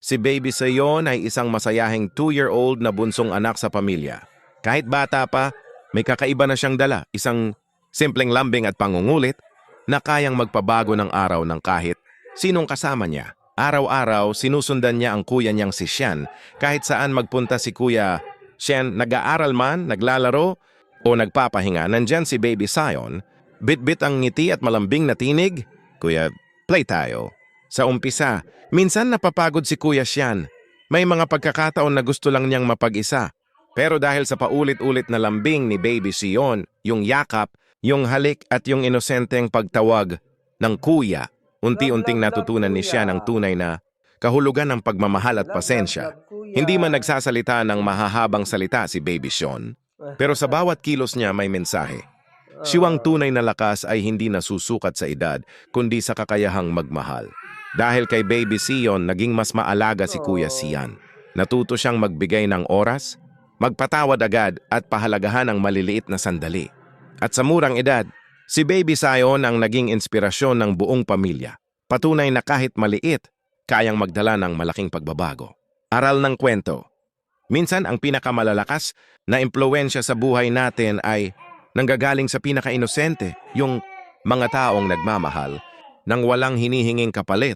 Si Baby Sayon ay isang masayahing 2-year-old na bunsong anak sa pamilya. Kahit bata pa, may kakaiba na siyang dala, isang simpleng lambing at pangungulit na kayang magpabago ng araw ng kahit sinong kasama niya. Araw-araw, sinusundan niya ang kuya niyang si Shen. Kahit saan magpunta si Kuya Shen, nag-aaral man, naglalaro, o nagpapahinga, nandyan si Baby Sayon. Bit-bit ang ngiti at malambing na tinig. Kuya, play tayo. Sa umpisa, minsan napapagod si Kuya Shen. May mga pagkakataon na gusto lang niyang mapag-isa. Pero dahil sa paulit-ulit na lambing ni Baby Sion, yung yakap, yung halik at yung inosenteng pagtawag ng kuya, unti-unting natutunan ni Shen ang tunay na kahulugan ng pagmamahal at pasensya. Hindi man nagsasalita ng mahahabang salita si Baby Sion, pero sa bawat kilos niya may mensahe. Siwang tunay na lakas ay hindi nasusukat sa edad, kundi sa kakayahang magmahal. Dahil kay Baby Sion, naging mas maalaga si Kuya Sian. Natuto siyang magbigay ng oras, magpatawad agad at pahalagahan ang maliliit na sandali. At sa murang edad, si Baby Sion ang naging inspirasyon ng buong pamilya. Patunay na kahit maliit, kayang magdala ng malaking pagbabago. Aral ng kwento. Minsan ang pinakamalalakas na impluwensya sa buhay natin ay nanggagaling sa pinaka-inosente, yung mga taong nagmamahal nang walang hinihinging kapalit.